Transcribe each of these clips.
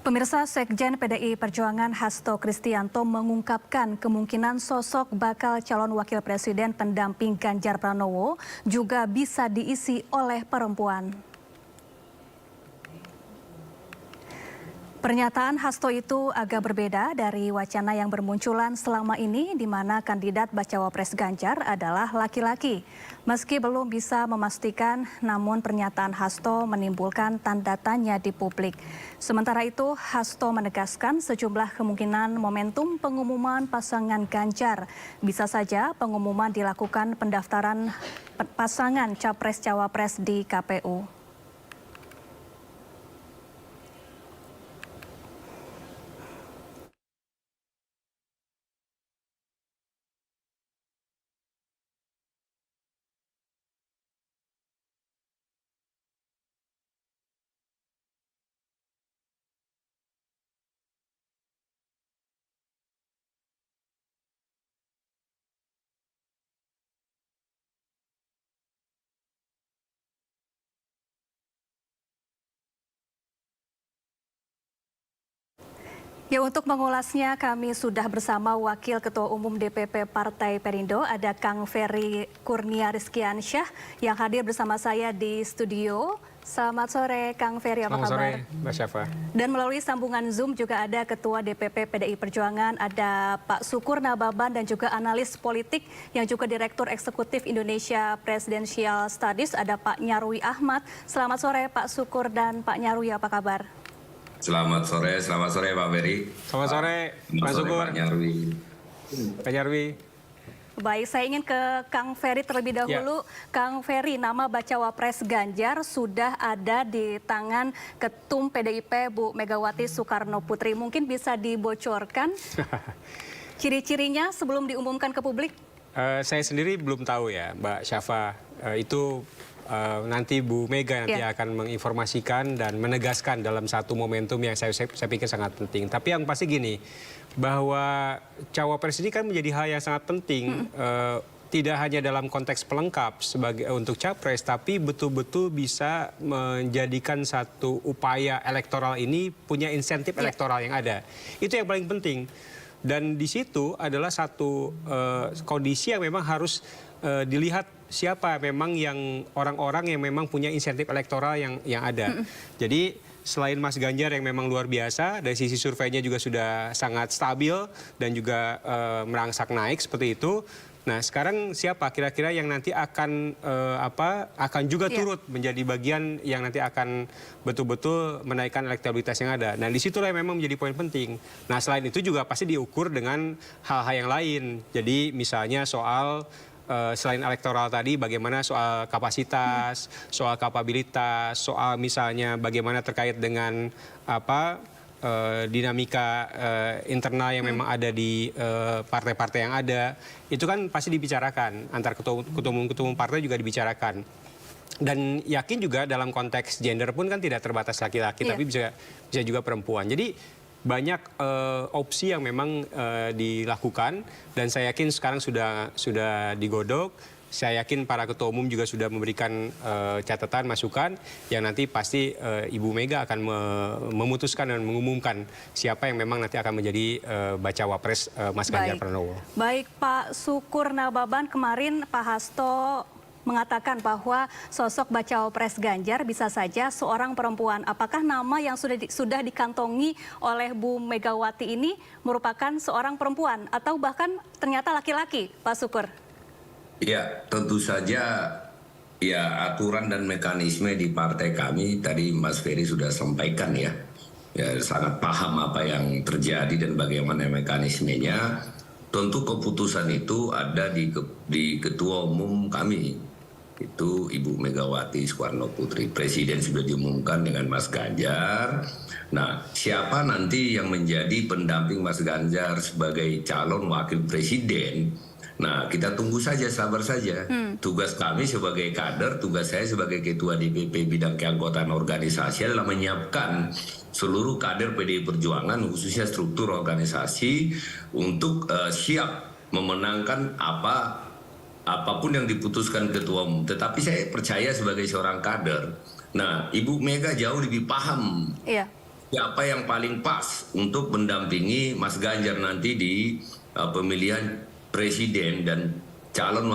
Pemirsa, Sekjen PDI Perjuangan Hasto Kristianto mengungkapkan kemungkinan sosok bakal calon wakil presiden pendamping Ganjar Pranowo juga bisa diisi oleh perempuan. Pernyataan Hasto itu agak berbeda dari wacana yang bermunculan selama ini di mana kandidat bacawa pres Ganjar adalah laki-laki. Meski belum bisa memastikan, namun pernyataan Hasto menimbulkan tanda tanya di publik. Sementara itu, Hasto menegaskan sejumlah kemungkinan momentum pengumuman pasangan Ganjar. Bisa saja pengumuman dilakukan pendaftaran pasangan Capres-Cawapres di KPU. Ya, untuk mengulasnya kami sudah bersama Wakil Ketua Umum DPP Partai Perindo, ada Kang Ferry Kurnia Rizkiansyah yang hadir bersama saya di studio. Selamat sore Kang Ferry, apa kabar? Selamat sore Mbak Syafa. Dan melalui sambungan Zoom juga ada Ketua DPP PDI Perjuangan, ada Pak Sukur Nababan dan juga analis politik yang juga Direktur Eksekutif Indonesia Presidential Studies, ada Pak Nyarwi Ahmad. Selamat sore Pak Sukur dan Pak Nyarwi, apa kabar? Selamat sore Pak Ferry. Selamat sore Pak Sukur. Pak Nyarwi. Pak Nyarwi. Baik, saya ingin ke Kang Ferry terlebih dahulu. Ya. Kang Ferry, nama bacawa pres Ganjar sudah ada di tangan Ketum PDIP Bu Megawati Soekarno Putri. Mungkin bisa dibocorkan ciri-cirinya sebelum diumumkan ke publik? Saya sendiri belum tahu ya Mbak Syafa. Nanti Bu Mega nanti akan menginformasikan dan menegaskan dalam satu momentum yang saya pikir sangat penting. Tapi yang pasti gini, bahwa cawapres ini kan menjadi hal yang sangat penting. Tidak hanya dalam konteks pelengkap sebagai untuk capres, tapi betul-betul bisa menjadikan satu upaya elektoral ini punya insentif elektoral yang ada. Itu yang paling penting. Dan di situ adalah satu kondisi yang memang harus dilihat siapa memang yang orang-orang yang memang punya insentif elektoral yang ada. Jadi selain Mas Ganjar yang memang luar biasa, dari sisi surveinya juga sudah sangat stabil dan juga merangsak naik seperti itu. Nah, sekarang siapa kira-kira yang nanti akan juga turut menjadi bagian yang nanti akan betul-betul menaikkan elektabilitas yang ada. Nah, disitulah yang memang menjadi poin penting. Nah, selain itu juga pasti diukur dengan hal-hal yang lain. Jadi misalnya soal selain elektoral tadi, bagaimana soal kapasitas, soal kapabilitas, soal misalnya bagaimana terkait dengan dinamika internal yang memang ada di partai-partai yang ada, itu kan pasti dibicarakan antar ketua umum partai juga dibicarakan. Dan yakin juga dalam konteks gender pun kan tidak terbatas laki-laki, tapi bisa juga perempuan. Jadi banyak opsi yang memang dilakukan dan saya yakin sekarang sudah digodok. Saya yakin para ketua umum juga sudah memberikan catatan, masukan yang nanti pasti Ibu Mega akan memutuskan dan mengumumkan siapa yang memang nanti akan menjadi bacawa pres Mas Ganjar Pranowo. Baik, Pak Sukur Nababan, kemarin Pak Hasto mengatakan bahwa sosok bacawa pres Ganjar bisa saja seorang perempuan. Apakah nama yang sudah dikantongi oleh Bu Megawati ini merupakan seorang perempuan atau bahkan ternyata laki-laki, Pak Sukur? Ya, tentu saja ya aturan dan mekanisme di partai kami tadi Mas Ferry sudah sampaikan ya. Ya, sangat paham apa yang terjadi dan bagaimana mekanismenya. Tentu keputusan itu ada di ketua umum kami. Itu Ibu Megawati Soekarno Putri. Presiden sudah diumumkan dengan Mas Ganjar. Nah, siapa nanti yang menjadi pendamping Mas Ganjar sebagai calon wakil presiden? Nah, kita tunggu saja, sabar saja. Tugas kami sebagai kader, tugas saya sebagai Ketua DPP Bidang Keanggotaan Organisasi adalah menyiapkan seluruh kader PDI Perjuangan, khususnya struktur organisasi, untuk siap memenangkan apapun yang diputuskan ketua umum. Tetapi saya percaya sebagai seorang kader, nah Ibu Mega jauh lebih paham siapa yang paling pas untuk mendampingi Mas Ganjar nanti di pemilihan presiden dan calon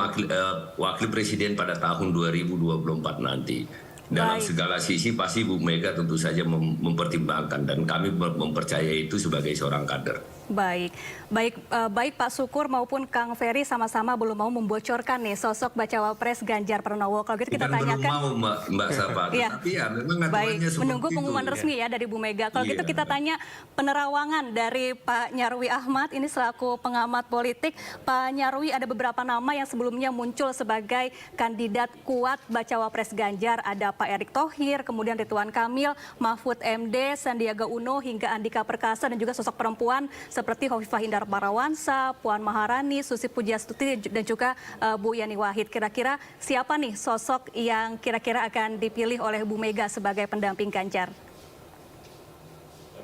wakil presiden pada tahun 2024 nanti. Dalam segala sisi pasti Bu Mega tentu saja mempertimbangkan dan kami mempercayai itu sebagai seorang kader. Baik Pak Sukur maupun Kang Ferry sama-sama belum mau membocorkan nih sosok bacawa pres Ganjar Pranowo. Kalau gitu kita tanyakan. Belum mau Mbak Safa, tapi ya memang aturannya seperti menunggu pengumuman resmi ya dari Bu Mega. Kalau gitu kita tanya penerawangan dari Pak Nyarwi Ahmad ini selaku pengamat politik. Pak Nyarwi, ada beberapa nama yang sebelumnya muncul sebagai kandidat kuat bacawa pres Ganjar. Ada Pak Erick Thohir, kemudian Ridwan Kamil, Mahfud MD, Sandiaga Uno hingga Andika Perkasa dan juga sosok perempuan seperti Hovifah Indar Parawansa, Puan Maharani, Susi Pujiastuti dan juga Bu Yani Wahid. Kira-kira siapa nih sosok yang kira-kira akan dipilih oleh Bu Mega sebagai pendamping Ganjar?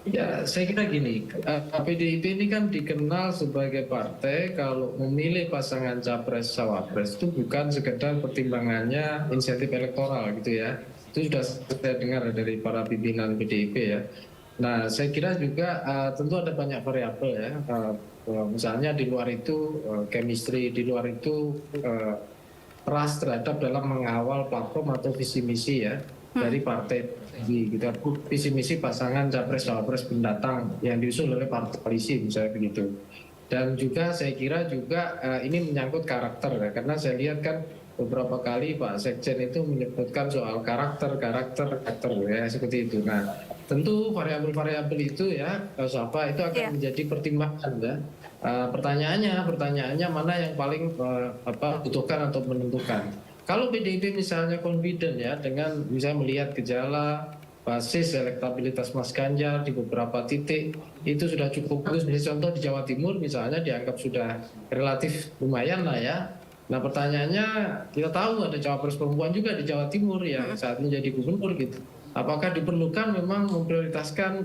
Ya, saya kira gini, PDIP ini kan dikenal sebagai partai kalau memilih pasangan capres-cawapres itu bukan sekedar pertimbangannya insentif elektoral gitu ya. Itu sudah saya dengar dari para pimpinan PDIP ya. Nah, saya kira juga tentu ada banyak variabel ya. Misalnya di luar itu chemistry, di luar itu trust terhadap dalam mengawal platform atau visi misi ya dari partai gitu. Visi misi pasangan capres-cawapres pendatang yang diusul oleh partai koalisi misalnya begitu. Dan juga saya kira juga ini menyangkut karakter ya, karena saya lihat kan beberapa kali Pak Sekjen itu menyebutkan soal karakter ya seperti itu. Nah, tentu variabel-variabel itu ya, Safa itu akan menjadi pertimbangan ya. Pertanyaannya mana yang paling butuhkan atau menentukan. Kalau PDIP misalnya confident ya dengan misalnya melihat gejala basis elektabilitas Mas Ganjar di beberapa titik itu sudah cukup bagus. Misalnya contoh di Jawa Timur misalnya dianggap sudah relatif lumayan lah ya. Nah pertanyaannya kita tahu ada cawapres perempuan juga di Jawa Timur yang saat ini jadi gubernur gitu. Apakah diperlukan memang memprioritaskan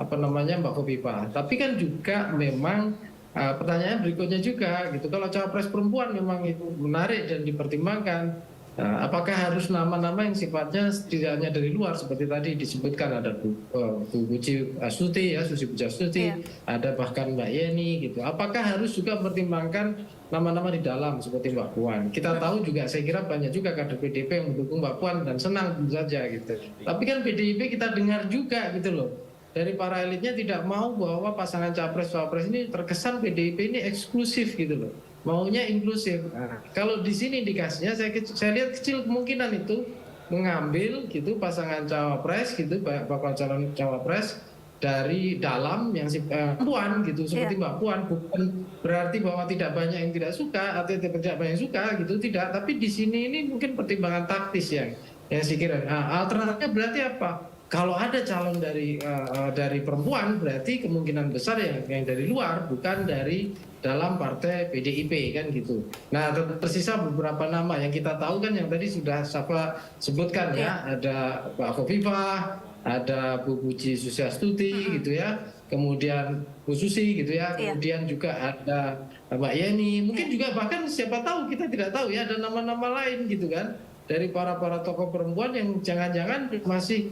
Mbak Hovifah? Tapi kan juga memang pertanyaan berikutnya juga gitu. Kalau cawapres perempuan memang itu menarik dan dipertimbangkan, apakah harus nama-nama yang sifatnya setidaknya dari luar seperti tadi disebutkan ada Bu Pujiastuti ya, Susi Pujiastuti, ada bahkan Mbak Yeni gitu. Apakah harus juga mempertimbangkan nama-nama di dalam seperti Mbak Puan? Kita tahu juga saya kira banyak juga kader PDIP yang mendukung Mbak Puan dan senang tentu saja gitu. Tapi kan PDIP kita dengar juga gitu loh. Dari para elitnya tidak mau bahwa pasangan capres-cawapres ini terkesan PDIP ini eksklusif gitu loh. Maunya inklusif. Nah, kalau di sini indikasinya saya lihat kecil kemungkinan itu mengambil gitu pasangan cawapres gitu, bakal calon cawapres dari dalam yang perempuan gitu seperti Mbak Puan, bukan berarti bahwa tidak banyak yang tidak suka atau tidak banyak yang suka gitu, tidak. Tapi di sini ini mungkin pertimbangan taktis yang saya kira. Nah, alternatifnya berarti apa? Kalau ada calon dari perempuan berarti kemungkinan besar yang dari luar bukan dari dalam partai PDIP kan gitu. Nah tersisa beberapa nama yang kita tahu kan yang tadi sudah Safa sebutkan ya, ada Pak Hovifah, ada Bu Pujiastuti gitu ya, kemudian Bu Susi gitu ya, kemudian juga ada Mbak Yeni, mungkin juga bahkan siapa tahu kita tidak tahu ya ada nama-nama lain gitu kan dari para tokoh perempuan yang jangan-jangan masih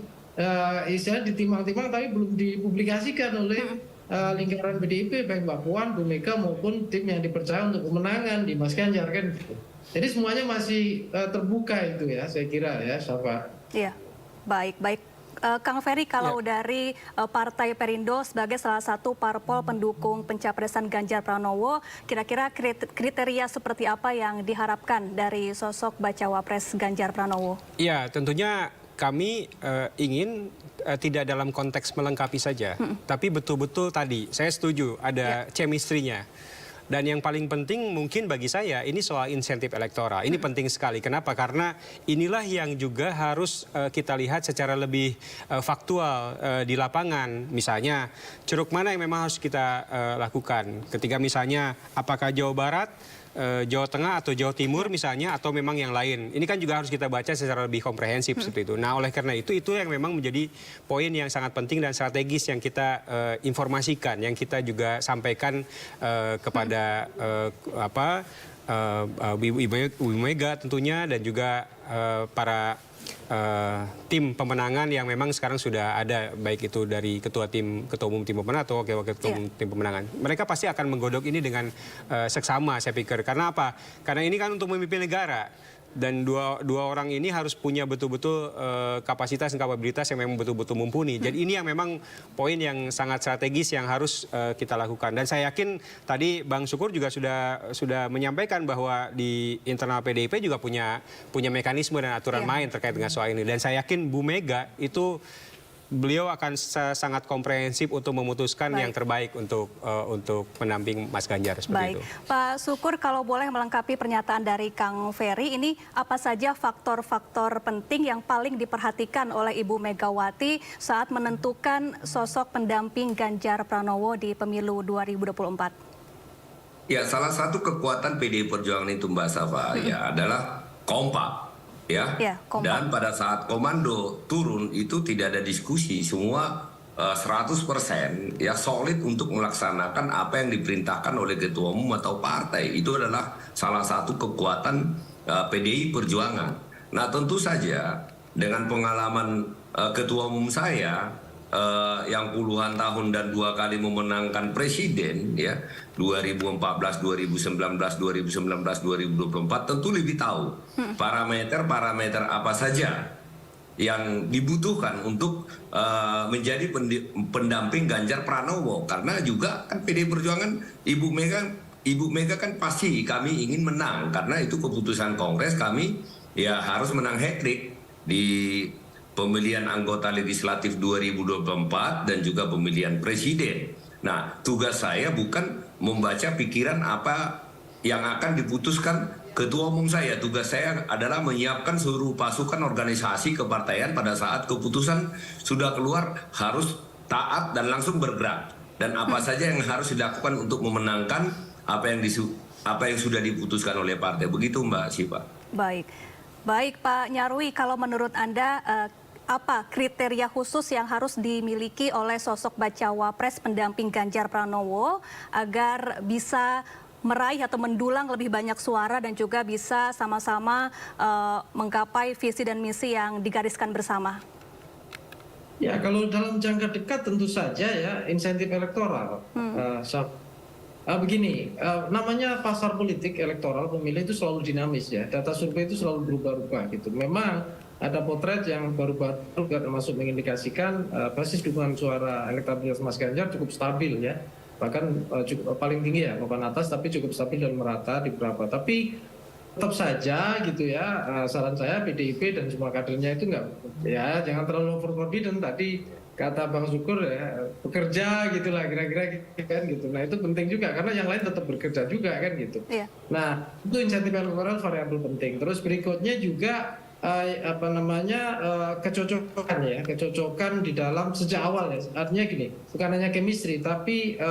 istilahnya ditimang-timang tapi belum dipublikasikan oleh lingkaran PDIP baik Mbak Puan, Bu Mega maupun tim yang dipercaya untuk kemenangan di Mas Ganjar kan. Jadi semuanya masih terbuka itu ya saya kira ya Safa. Iya, baik. Kang Ferry, kalau dari Partai Perindo sebagai salah satu parpol pendukung pencapresan Ganjar Pranowo, kira-kira kriteria seperti apa yang diharapkan dari sosok bacawa pres Ganjar Pranowo? Iya, tentunya kami ingin tidak dalam konteks melengkapi saja, tapi betul-betul tadi saya setuju ada chemistry-nya. Dan yang paling penting mungkin bagi saya ini soal insentif elektoral. Ini penting sekali. Kenapa? Karena inilah yang juga harus kita lihat secara lebih faktual di lapangan. Misalnya ceruk mana yang memang harus kita lakukan. Ketika misalnya apakah Jawa Barat, Jawa Tengah atau Jawa Timur misalnya, atau memang yang lain. Ini kan juga harus kita baca secara lebih komprehensif seperti itu. Nah oleh karena itu yang memang menjadi poin yang sangat penting dan strategis yang kita informasikan, yang kita juga sampaikan kepada Ibu Mega tentunya dan juga para tim pemenangan yang memang sekarang sudah ada, baik itu dari ketua umum tim pemenangan atau wakil ketua umum tim pemenangan. Mereka pasti akan menggodok ini dengan seksama, saya pikir. Karena apa? Karena ini kan untuk memimpin negara. Dan dua orang ini harus punya betul-betul kapasitas dan kapabilitas yang memang betul-betul mumpuni. Jadi ini yang memang poin yang sangat strategis yang harus kita lakukan. Dan saya yakin tadi Bang Sukur juga sudah menyampaikan bahwa di internal PDIP juga punya mekanisme dan aturan main terkait dengan soal ini. Dan saya yakin Bu Mega itu beliau akan sangat komprehensif untuk memutuskan yang terbaik untuk pendamping Mas Ganjar seperti itu. Pak Sukur, kalau boleh melengkapi pernyataan dari Kang Ferry, ini apa saja faktor-faktor penting yang paling diperhatikan oleh Ibu Megawati saat menentukan sosok pendamping Ganjar Pranowo di pemilu 2024? Ya, salah satu kekuatan PDI Perjuangan itu Mbak Safa ya adalah kompak. Ya, dan pada saat komando turun itu tidak ada diskusi, semua 100% ya solid untuk melaksanakan apa yang diperintahkan oleh ketua umum atau partai. Itu adalah salah satu kekuatan PDI Perjuangan. Nah, tentu saja dengan pengalaman ketua umum saya yang puluhan tahun dan 2 kali memenangkan presiden ya 2014, 2019, 2024 tentu lebih tahu parameter apa saja yang dibutuhkan untuk menjadi pendamping Ganjar Pranowo, karena juga kan PDI Perjuangan Ibu Mega kan pasti kami ingin menang karena itu keputusan Kongres, kami ya harus menang hat-trick di pemilihan anggota legislatif 2024 dan juga pemilihan presiden. Nah, tugas saya bukan membaca pikiran apa yang akan diputuskan ketua umum saya. Tugas saya adalah menyiapkan seluruh pasukan organisasi kepartaian pada saat keputusan sudah keluar, harus taat dan langsung bergerak. Dan apa saja yang harus dilakukan untuk memenangkan apa yang sudah diputuskan oleh partai. Begitu Mbak Syifa. Baik Pak Nyarwi, kalau menurut Anda apa kriteria khusus yang harus dimiliki oleh sosok bacawa pres pendamping Ganjar Pranowo agar bisa meraih atau mendulang lebih banyak suara dan juga bisa sama-sama menggapai visi dan misi yang digariskan bersama? Ya, kalau dalam jangka dekat tentu saja ya insentif elektoral. Begini, namanya pasar politik elektoral pemilih itu selalu dinamis ya. Data survei itu selalu berubah-ubah gitu. Memang ada potret yang baru-baru termasuk mengindikasikan basis dukungan suara elektabilitas Mas Ganjar cukup stabil ya. Bahkan cukup paling tinggi ya, papan atas, tapi cukup stabil dan merata di beberapa. Tapi tetap saja gitu ya, saran saya PDIP dan semua kadernya itu nggak, ya jangan terlalu overconfident. Tadi kata Bang Sukur ya, bekerja gitulah kira-kira kan gitu. Nah itu penting juga karena yang lain tetap bekerja juga kan gitu. Nah itu insentif elektoral variabel penting. Terus berikutnya juga kecocokan di dalam sejak awal ya. Artinya gini, bukan hanya chemistry tapi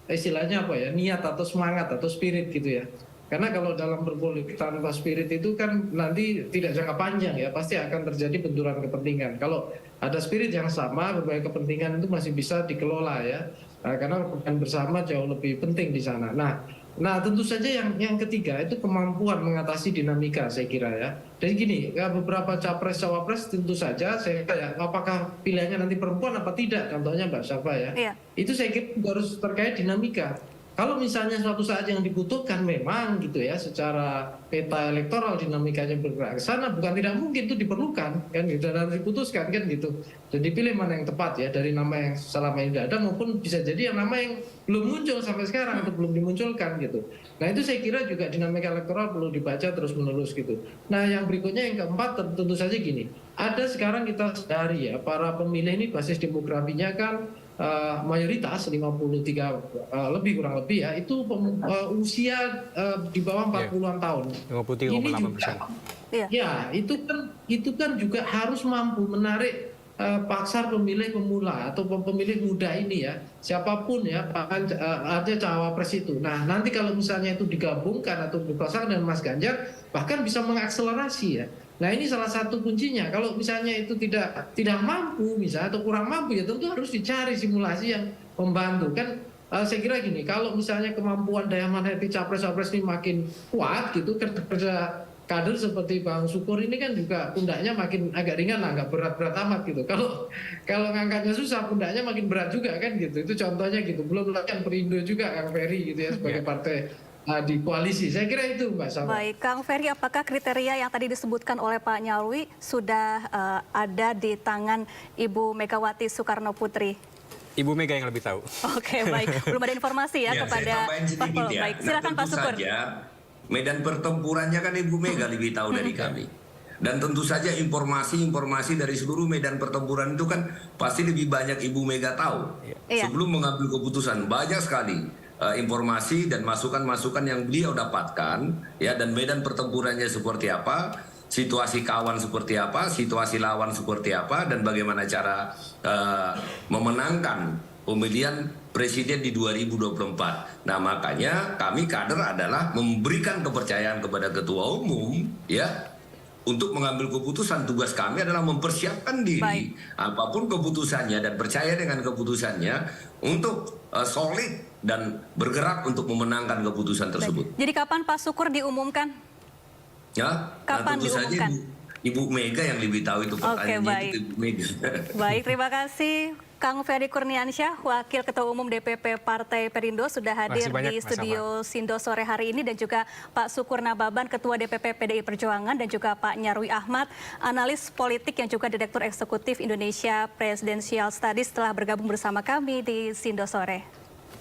istilahnya apa ya, niat atau semangat atau spirit gitu ya. Karena kalau dalam berpolitik tanpa spirit itu kan nanti tidak jangka panjang ya, pasti akan terjadi benturan kepentingan. Kalau ada spirit yang sama, berbagai kepentingan itu masih bisa dikelola ya, karena kepentingan bersama jauh lebih penting di sana. Nah tentu saja yang ketiga itu kemampuan mengatasi dinamika saya kira ya. Jadi gini, ya beberapa capres-cawapres tentu saja saya kira apakah pilihannya nanti perempuan apa tidak, contohnya Mbak Syafa ya. Itu saya kira harus terkait dinamika. Kalau misalnya suatu saat yang dibutuhkan memang gitu ya, secara peta elektoral dinamikanya bergerak ke sana, bukan tidak mungkin itu diperlukan kan gitu, dan diputuskan kan gitu. Jadi pilih mana yang tepat ya, dari nama yang selama ini tidak ada maupun bisa jadi yang nama yang belum muncul sampai sekarang atau belum dimunculkan gitu. Nah itu saya kira juga dinamika elektoral perlu dibaca terus menerus gitu. Nah yang berikutnya yang keempat tentu saja gini, ada sekarang kita sadari ya, para pemilih ini basis demografinya kan mayoritas 53 lebih kurang lebih ya, itu usia di bawah 40-an tahun. 53,8%. Ini juga, ya itu kan juga harus mampu menarik pasar pemilih pemula atau pemilih muda ini ya, siapapun ya, bahkan ada cawapres itu. Nah nanti kalau misalnya itu digabungkan atau dipasangkan dengan Mas Ganjar, bahkan bisa mengakselerasi ya. Nah ini salah satu kuncinya. Kalau misalnya itu tidak mampu misalnya atau kurang mampu ya tentu harus dicari simulasi yang membantu kan. saya kira gini, kalau misalnya kemampuan daya magnetik capres-capres ini makin kuat gitu, kerja kader seperti Bang Sukur ini kan juga pundaknya makin agak ringan lah, nggak berat-berat amat gitu. Kalau ngangkatnya susah, pundaknya makin berat juga kan gitu. Itu contohnya gitu. Belum lagi yang Perindo juga Kang Ferry gitu ya sebagai partai di koalisi. Saya kira itu Mbak Sama. Baik, Kang Ferry, apakah kriteria yang tadi disebutkan oleh Pak Nyarwi sudah ada di tangan Ibu Megawati Soekarno Putri? Ibu Mega yang lebih tahu. Oke, baik. Belum ada informasi ya, kepada saya tambahin Pak sedikit Polo. ya. Baik, silakan Pak tentu Sukur. saja medan pertempurannya kan Ibu Mega lebih tahu dari kami. Dan tentu saja informasi dari seluruh medan pertempuran itu kan pasti lebih banyak Ibu Mega tahu. Iya. Sebelum mengambil keputusan, banyak sekali informasi dan masukan-masukan yang beliau dapatkan, ya, dan medan pertempurannya seperti apa, situasi kawan seperti apa, situasi lawan seperti apa, dan bagaimana cara memenangkan pemilihan presiden di 2024. Nah, makanya kami kader adalah memberikan kepercayaan kepada ketua umum, ya, untuk mengambil keputusan. Tugas kami adalah mempersiapkan diri, apapun keputusannya, dan percaya dengan keputusannya untuk solid dan bergerak untuk memenangkan keputusan tersebut. Jadi kapan Pak Sukur diumumkan? Ya, Kapan tentu saja diumumkan? Ibu Mega yang lebih tahu itu pertanyaannya. baik. Itu Ibu Mega. Baik, terima kasih Kang Ferry Kurniansyah, Wakil Ketua Umum DPP Partai Perindo, sudah hadir banyak, di Mas studio Sindo sore hari ini, dan juga Pak Sukur Nababan, Ketua DPP PDI Perjuangan, dan juga Pak Nyarwi Ahmad, analis politik yang juga Direktur Eksekutif Indonesia Presidential Studies, telah bergabung bersama kami di Sindo sore.